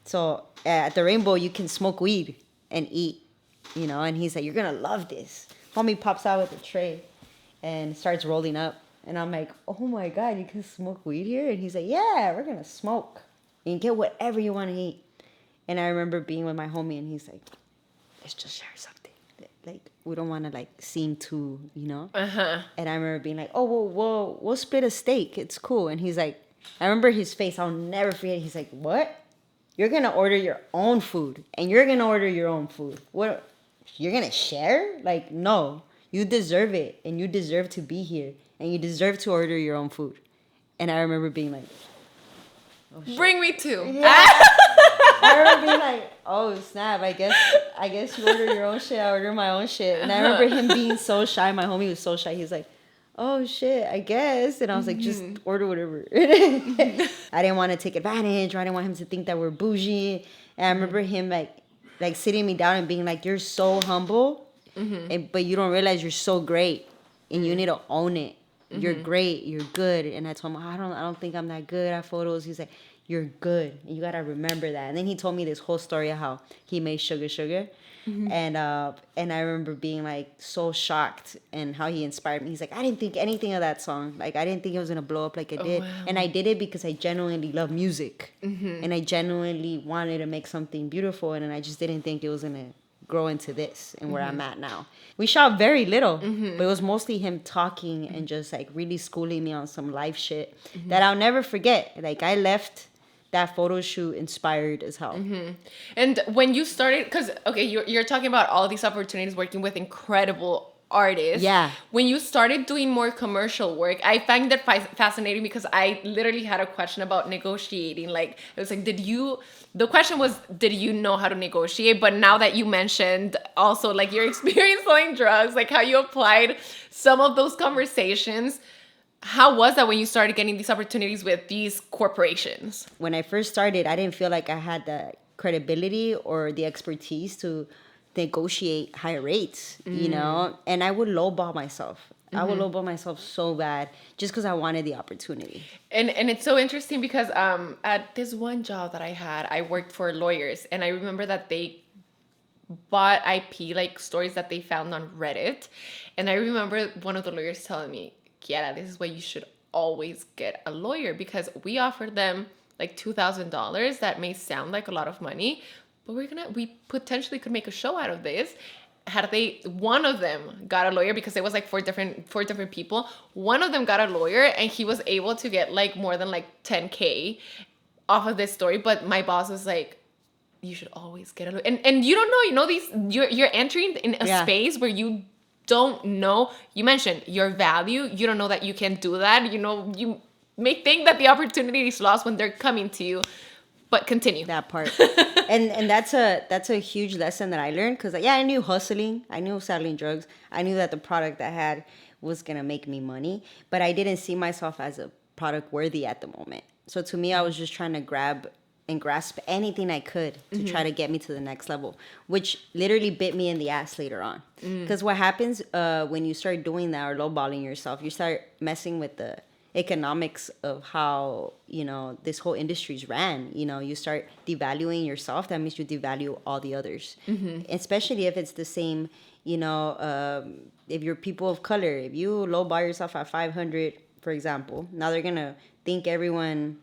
So at the Rainbow, you can smoke weed and eat, you know. And he's like, "You're gonna love this." Homie pops out with a tray and starts rolling up. And I'm like, "Oh my God, you can smoke weed here?" And he's like, "Yeah, we're gonna smoke. You can get whatever you want to eat." And I remember being with my homie, and he's like, "Let's just share something. Like, we don't want to like seem too, you know." And I remember being like, "Oh, we'll split a steak. It's cool." And he's like, I remember his face. I'll never forget. He's like, "What? You're gonna order your own food, and you're gonna order your own food. What? You're gonna share? Like, no. You deserve it, and you deserve to be here, and you deserve to order your own food." And I remember being like, "Oh, shit. Bring me too." Yeah. I remember being like, "Oh snap! I guess you order your own shit. I order my own shit." And I remember him being so shy. My homie was so shy. He was like, "Oh shit, I guess." And I was like, "Just order whatever." I didn't want to take advantage, or I didn't want him to think that we're bougie. And I remember him like sitting me down and being like, "You're so humble, but you don't realize you're so great, and you need to own it. You're great. You're good." And I told him, I don't think I'm that good at photos. He's like, "You're good. You gotta remember that." And then he told me this whole story of how he made Sugar. And I remember being like so shocked, and how he inspired me. He's like, "I didn't think anything of that song. Like, I didn't think it was gonna blow up like it did." Wow. And I did it because I genuinely love music, and I genuinely wanted to make something beautiful, and I just didn't think it was gonna grow into this and where I'm at now. We shot very little, but it was mostly him talking and just like really schooling me on some life shit that I'll never forget. Like, I left that photo shoot inspired as hell. And when you started, because okay, you're talking about all these opportunities working with incredible artists. Yeah. When you started doing more commercial work, I find that fascinating, because I literally had a question about negotiating. Like, it was like, the question was, did you know how to negotiate? But now that you mentioned also like your experience selling drugs, like how you applied some of those conversations, how was that when you started getting these opportunities with these corporations? When I first started, I didn't feel like I had the credibility or the expertise to negotiate higher rates, you know? And I would lowball myself. I would lowball myself so bad just because I wanted the opportunity. And it's so interesting because at this one job that I had, I worked for lawyers, and I remember that they bought IP, like stories that they found on Reddit. And I remember one of the lawyers telling me, "Kiara, this is why you should always get a lawyer, because we offered them like $2,000. That may sound like a lot of money, but we potentially could make a show out of this." One of them got a lawyer, because it was like four different people. One of them got a lawyer, and he was able to get like more than like 10K off of this story. But my boss was like, "You should always get a lawyer." And you don't know, you're entering in a space where you don't know. You mentioned your value. You don't know that you can do that. You may think that the opportunity is lost when they're coming to you. But continue. That part. and that's a huge lesson that I learned, because I knew hustling. I knew selling drugs. I knew that the product I had was going to make me money. But I didn't see myself as a product worthy at the moment. So to me, I was just trying to grab and grasp anything I could to try to get me to the next level, which literally bit me in the ass later on. Because what happens when you start doing that or lowballing yourself, you start messing with the economics of how, this whole industry's ran. You start devaluing yourself. That means you devalue all the others. Especially if it's the same, if you're people of color, if you lowball yourself at 500, for example, now they're going to think everyone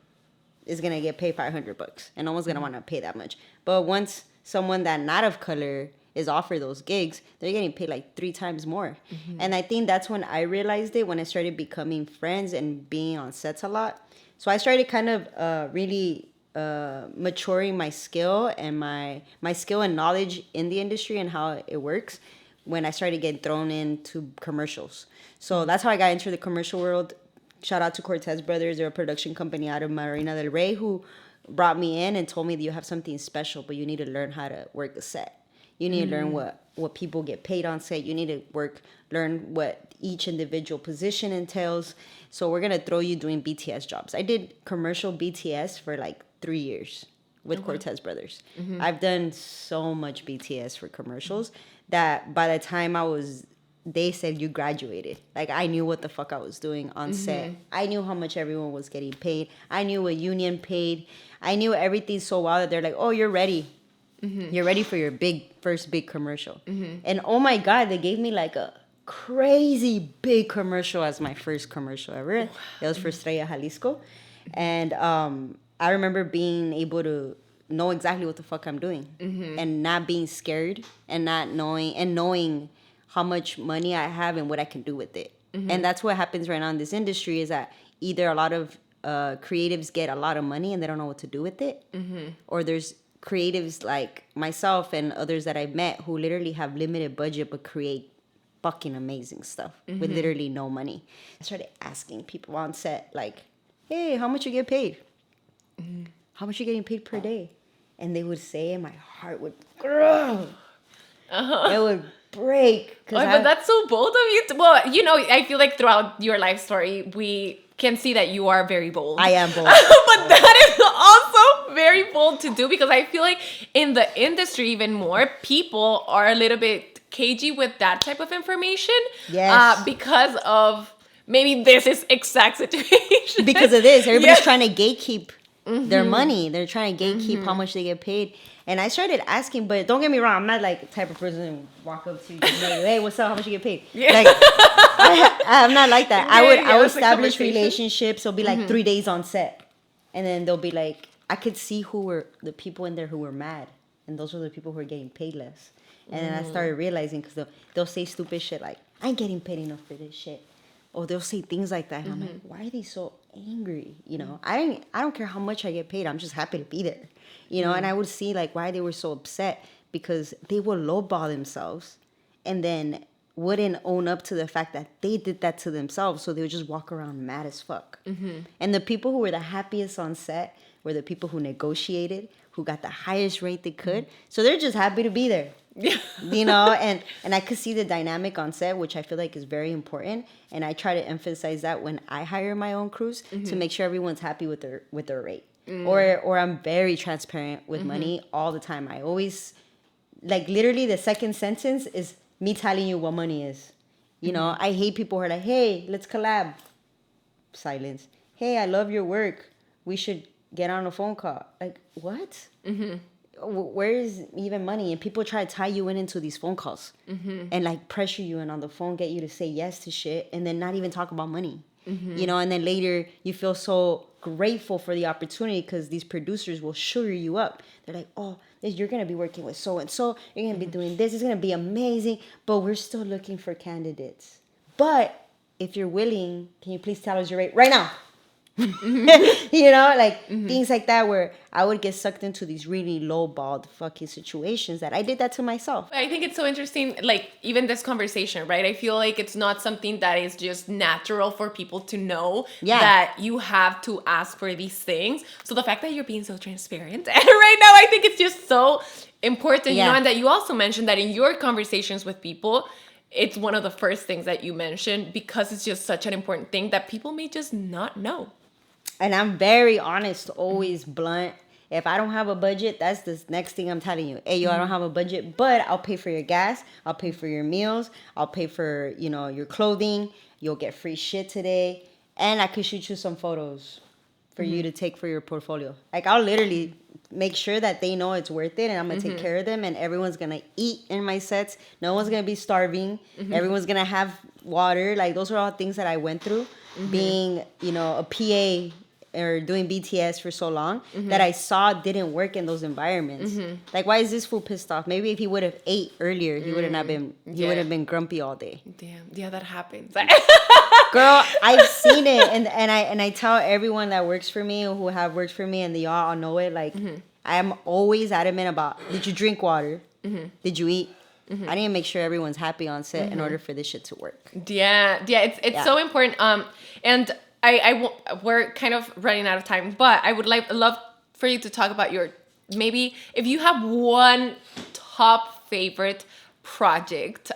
is going to get paid $500 and no one's going to want to pay that much. But once someone that not of color is offered those gigs, they're getting paid like 3 times more. And I think that's when I realized it, when I started becoming friends and being on sets a lot. So I started kind of really maturing my skill and my skill and knowledge in the industry and how it works when I started getting thrown into commercials. So that's how I got into the commercial world. Shout out to Cortez Brothers. They're a production company out of Marina del Rey who brought me in and told me that you have something special, but you need to learn how to work a set. You need to learn what people get paid on set. You need to learn what each individual position entails. So we're going to throw you doing BTS jobs. I did commercial BTS for like 3 years with Cortez Brothers. I've done so much BTS for commercials that by the time I was they said you graduated. Like, I knew what the fuck I was doing on set. I knew how much everyone was getting paid. I knew what union paid. I knew everything so well that they're like, oh, you're ready. You're ready for your first big commercial. And oh my God, they gave me like a crazy big commercial as my first commercial ever. It was for Estrella Jalisco. And I remember being able to know exactly what the fuck I'm doing and not being scared and knowing how much money I have and what I can do with it. And that's what happens right now in this industry is that either a lot of creatives get a lot of money and they don't know what to do with it, or there's creatives like myself and others that I've met who literally have limited budget but create fucking amazing stuff with literally no money. I started asking people on set, like, hey, how much you get paid? How much you getting paid per day? And they would say, and my heart would grow. It would break. But that's so bold of you. Well, you know, I feel like throughout your life story, we can see that you are very bold. I am bold. But that is also very bold to do, because I feel like in the industry even more, people are a little bit cagey with that type of information. Yes. Because of maybe this is exact situation. Because of this. Everybody's trying to gatekeep their money. They're trying to gatekeep how much they get paid. And I started asking, but don't get me wrong, I'm not like the type of person who walk up to you and be like, hey, what's up? How much you get paid? Yeah. Like, I'm not like that. I would establish relationships. It'll be like 3 days on set. And then they'll be like, I could see who were the people in there who were mad. And those were the people who were getting paid less. And then I started realizing, because they'll say stupid shit like, I ain't getting paid enough for this shit. Or they'll say things like that. And I'm like, why are they so angry? You know, I don't care how much I get paid. I'm just happy to be there. You know, and I would see like why they were so upset, because they would lowball themselves and then wouldn't own up to the fact that they did that to themselves. So they would just walk around mad as fuck. And the people who were the happiest on set were the people who negotiated, who got the highest rate they could. So they're just happy to be there. You know, and I could see the dynamic on set, which I feel like is very important. And I try to emphasize that when I hire my own crews to make sure everyone's happy with their rate. Or I'm very transparent with money all the time. I always, like, literally the second sentence is me telling you what money is. You know, I hate people who are like, hey, let's collab. Silence. Hey, I love your work. We should get on a phone call. Like, what? Where is even money? And people try to tie you into these phone calls and like pressure you and on the phone get you to say yes to shit and then not even talk about money. You know, and then later you feel so grateful for the opportunity because these producers will sugar you up. They're like, oh, you're going to be working with so-and-so. You're going to be doing this. It's going to be amazing. But we're still looking for candidates. But if you're willing, can you please tell us your rate right now? You know, like things like that, where I would get sucked into these really low-balled fucking situations that I did that to myself. I think it's so interesting, like even this conversation, right? I feel like it's not something that is just natural for people to know that you have to ask for these things. So the fact that you're being so transparent right now, I think it's just so important, you know, and that you also mentioned that in your conversations with people, it's one of the first things that you mentioned because it's just such an important thing that people may just not know. And I'm very honest, always blunt. If I don't have a budget, that's the next thing I'm telling you. Hey, yo, I don't have a budget, but I'll pay for your gas. I'll pay for your meals. I'll pay for, you know, your clothing. You'll get free shit today. And I could shoot you some photos for you to take for your portfolio. Like, I'll literally make sure that they know it's worth it and I'm going to take care of them and everyone's going to eat in my sets. No one's going to be starving. Everyone's going to have water. Like, those are all things that I went through being, you know, a PA or doing BTS for so long that I saw didn't work in those environments. Like, why is this fool pissed off? Maybe if he would have ate earlier, he would have not been, he would have been grumpy all day. Damn. Yeah, that happens. Girl, I've seen it, and I tell everyone that works for me or who have worked for me, and they all know it. Like, I am always adamant about: did you drink water? Did you eat? I need to make sure everyone's happy on set in order for this shit to work. Yeah, it's so important. And we're kind of running out of time, but I would love for you to talk about your, maybe if you have one top favorite project.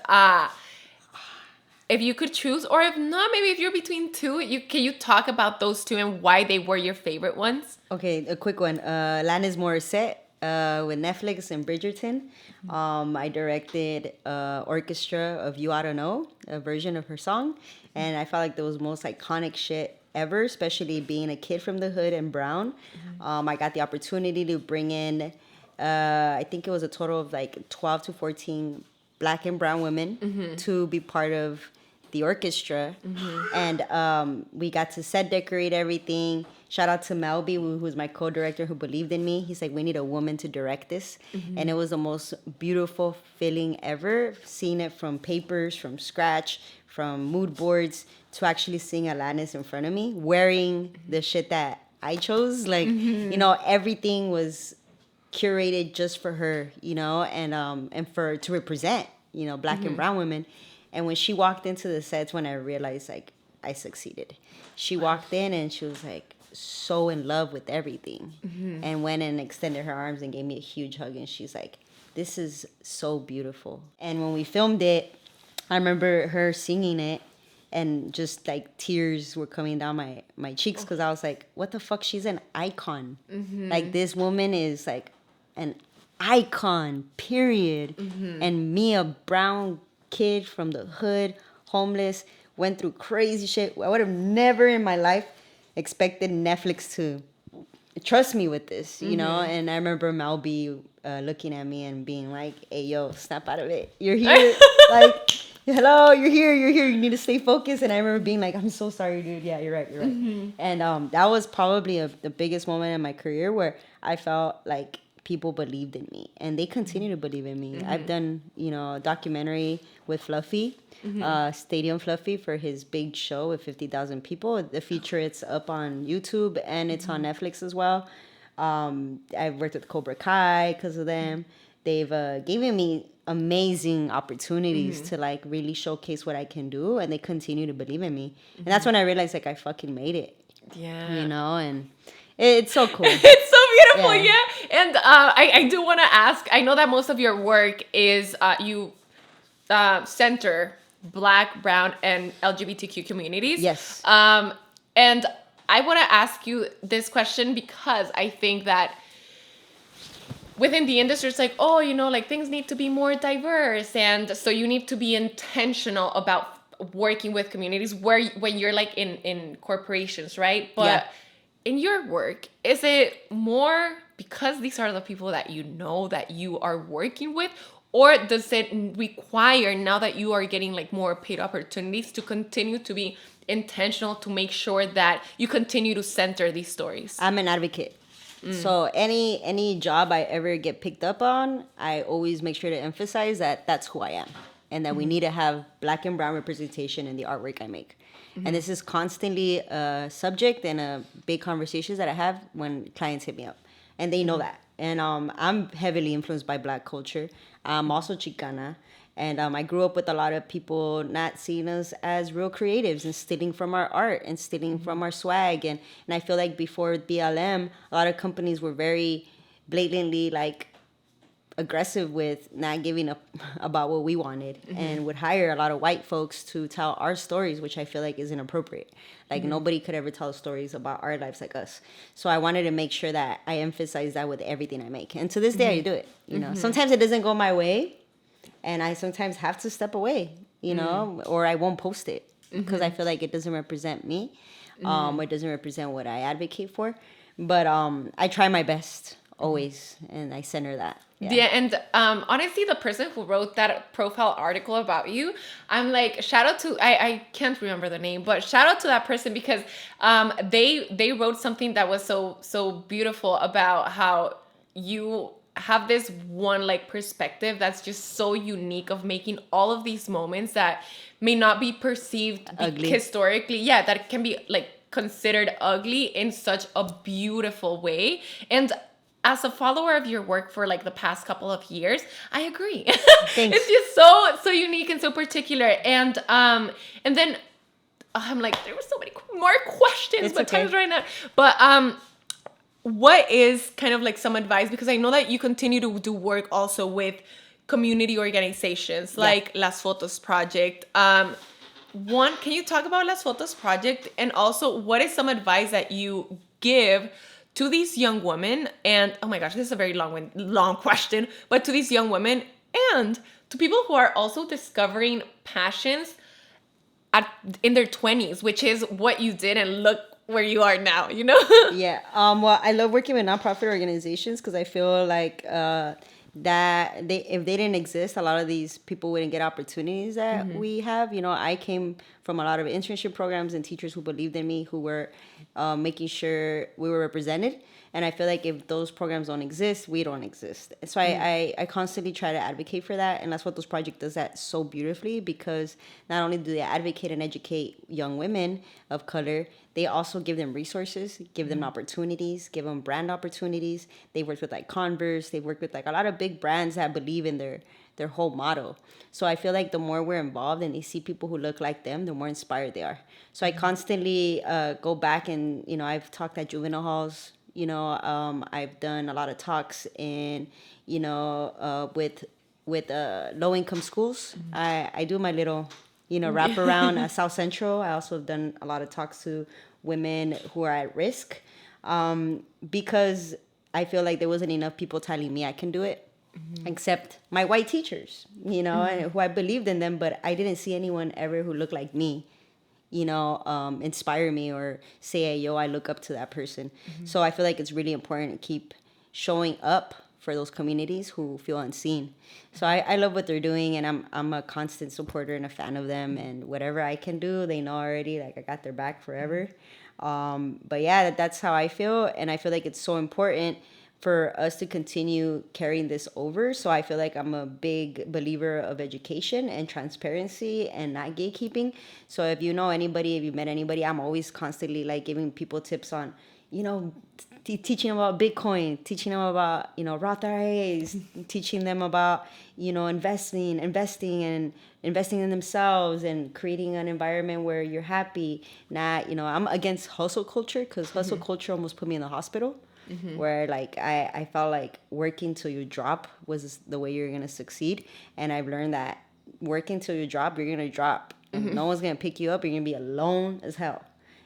If you could choose, or if not, maybe if you're between two, can you talk about those two and why they were your favorite ones? Okay, a quick one. Alanis Morissette, with Netflix and Bridgerton. I directed Orchestra of You Oughta Know, a version of her song. And I felt like that was the most iconic shit ever, especially being a kid from the hood and brown. I got the opportunity to bring in, I think it was a total of like 12 to 14 black and brown women to be part of the orchestra. And we got to set decorate everything. Shout out to Melby, who's my co-director, who believed in me. He's like, we need a woman to direct this. And it was the most beautiful feeling ever, seeing it from papers, from scratch, from mood boards, to actually seeing Alanis in front of me, wearing the shit that I chose. Like, you know, everything was curated just for her, you know, and for to represent, you know, black and brown women. And when she walked into the sets, when I realized, like, I succeeded. She walked in and she was like, so in love with everything, and went and extended her arms and gave me a huge hug, and she's like, this is so beautiful. And when we filmed it, I remember her singing it, and just like tears were coming down my cheeks, because I was like, what the fuck, she's an icon. Like, this woman is like an icon, period. And me, a brown kid from the hood, homeless, went through crazy shit. I would have never in my life expected Netflix to trust me with this, you know? And I remember Melby looking at me and being like, hey, yo, snap out of it. You're here. Like, hello, you're here. You need to stay focused. And I remember being like, I'm so sorry, dude. Yeah, you're right. And that was probably the biggest moment in my career where I felt like people believed in me. And they continue to believe in me. I've done, you know, a documentary with Fluffy. Stadium Fluffy, for his big show with 50,000 people. The feature, it's up on YouTube and it's on Netflix as well. I've worked with Cobra Kai because of them. They've given me amazing opportunities to like really showcase what I can do, and they continue to believe in me. And that's when I realized, like, I fucking made it. Yeah. You know, and it's so cool. It's so beautiful, yeah. And I do want to ask, I know that most of your work is you center Black, brown, and LGBTQ communities. Yes. And I want to ask you this question because I think that within the industry, it's like, oh, you know, like, things need to be more diverse. And so you need to be intentional about working with communities when you're like in corporations, right? But in your work, is it more because these are the people that you know that you are working with? Or does it require, now that you are getting like more paid opportunities, to continue to be intentional to make sure that you continue to center these stories? I'm an advocate. So any job I ever get picked up on, I always make sure to emphasize that that's who I am, and that we need to have Black and brown representation in the artwork I make. And this is constantly a subject and a big conversations that I have when clients hit me up, and they know that. And I'm heavily influenced by Black culture. I'm also Chicana. And I grew up with a lot of people not seeing us as real creatives and stealing from our art and stealing from our swag. And I feel like before BLM, a lot of companies were very blatantly like aggressive with not giving up about what we wanted, and would hire a lot of white folks to tell our stories, which I feel like is inappropriate. Like, nobody could ever tell stories about our lives like us. So I wanted to make sure that I emphasize that with everything I make. And to this day, I do it. You know, sometimes it doesn't go my way, and I sometimes have to step away, you know, or I won't post it because I feel like it doesn't represent me, or it doesn't represent what I advocate for. But I try my best always, and I center that. Yeah, and honestly, the person who wrote that profile article about you, I'm like, shout out to, I can't remember the name, but shout out to that person, because they wrote something that was so beautiful about how you have this one like perspective that's just so unique of making all of these moments that may not be perceived historically, that can be like considered ugly in such a beautiful way. And as a follower of your work for like the past couple of years, I agree. Thanks. It's just so unique and so particular. And then I'm like, there were so many more questions, but time's right now. But what is kind of like some advice? Because I know that you continue to do work also with community organizations like Las Fotos Project. One, can you talk about Las Fotos Project? And also, what is some advice that you give to these young women, and oh my gosh, this is a very long question, but to these young women and to people who are also discovering passions in their 20s, which is what you did, and look where you are now, you know? Yeah. Well, I love working with nonprofit organizations because I feel like that if they didn't exist, a lot of these people wouldn't get opportunities that we have. You know, I came from a lot of internship programs and teachers who believed in me, who were making sure we were represented. And I feel like if those programs don't exist, we don't exist. So I constantly try to advocate for that. And that's what those project does that so beautifully, because not only do they advocate and educate young women of color, they also give them resources, give them opportunities, give them brand opportunities. They work with like Converse. They work with like a lot of big brands that believe in their whole motto. So I feel like the more we're involved and they see people who look like them, the more inspired they are. So I constantly go back and, you know, I've talked at juvenile halls. You know, I've done a lot of talks in, you know, with low-income schools. I do my little, you know, wrap around at South Central. I also have done a lot of talks to women who are at risk, because I feel like there wasn't enough people telling me I can do it, except my white teachers, you know, and who I believed in them, but I didn't see anyone ever who looked like me, you know, inspire me or say, yo, I look up to that person. So I feel like it's really important to keep showing up for those communities who feel unseen. So I love what they're doing, and I'm a constant supporter and a fan of them, and whatever I can do, they know already, like I got their back forever. But yeah, that's how I feel, and I feel like it's so important for us to continue carrying this over. So I feel like I'm a big believer of education and transparency and not gatekeeping. So if you know anybody, if you met anybody, I'm always constantly like giving people tips on, you know, teaching them about Bitcoin, teaching them about, you know, Roth IRAs, teaching them about, you know, investing and investing in themselves and creating an environment where you're happy. Not, you know, I'm against hustle culture, because hustle culture almost put me in the hospital. Where like I felt like working till you drop was the way you're gonna succeed, and I've learned that working till you drop, you're gonna drop. No one's gonna pick you up. You're gonna be alone as hell,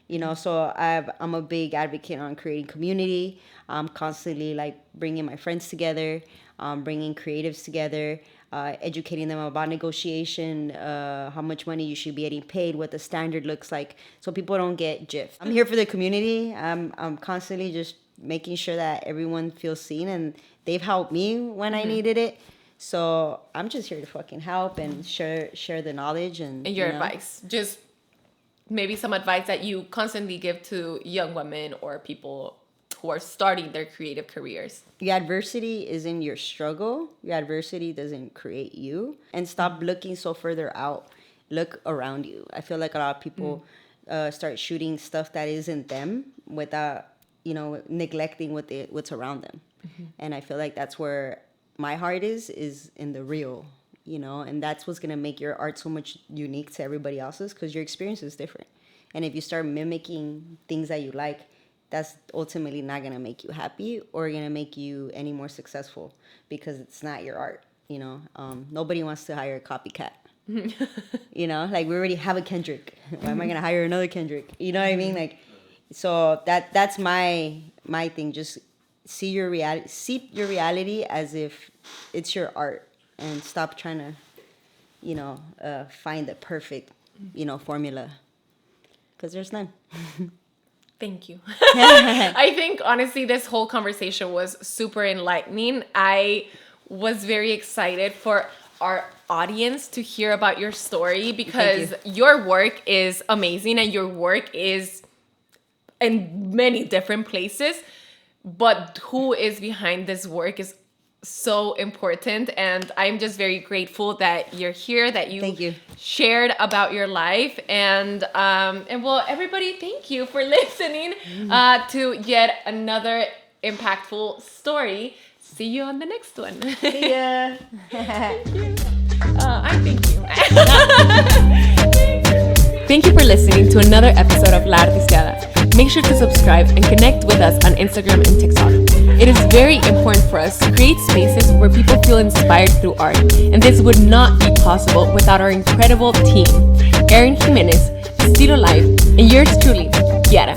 you know. So I'm a big advocate on creating community. I'm constantly like bringing my friends together, bringing creatives together, educating them about negotiation, how much money you should be getting paid, what the standard looks like, so people don't get gypped. I'm here for the community. I'm constantly just making sure that everyone feels seen, and they've helped me when I needed it. So I'm just here to fucking help and share the knowledge and your advice. Just maybe some advice that you constantly give to young women or people who are starting their creative careers. Your adversity isn't your struggle. Your adversity doesn't create you. And stop looking so further out. Look around you. I feel like a lot of people start shooting stuff that isn't them without, you know, neglecting what's around them. And I feel like that's where my heart is in the real, you know, and that's what's going to make your art so much unique to everybody else's, because your experience is different. And if you start mimicking things that you like, that's ultimately not going to make you happy or going to make you any more successful, because it's not your art, you know. Nobody wants to hire a copycat. You know, like we already have a Kendrick. Why am I going to hire another Kendrick? You know what I mean? Like, so that's my thing. Just see your reality as if it's your art, and stop trying to, you know, find the perfect, you know, formula, because there's none. Thank you. I think honestly this whole conversation was super enlightening. I was very excited for our audience to hear about your story, because your work is amazing and your work is in many different places, but who is behind this work is so important. And I'm just very grateful that you're here, that you shared about your life. And well, everybody, thank you for listening to yet another impactful story. See you on the next one. See ya. Thank you. I thank you. Thank you for listening to another episode of La Artisteada. Make sure to subscribe and connect with us on Instagram and TikTok. It is very important for us to create spaces where people feel inspired through art, and this would not be possible without our incredible team, Aaron Jimenez, Estilo Life, and yours truly, Gera.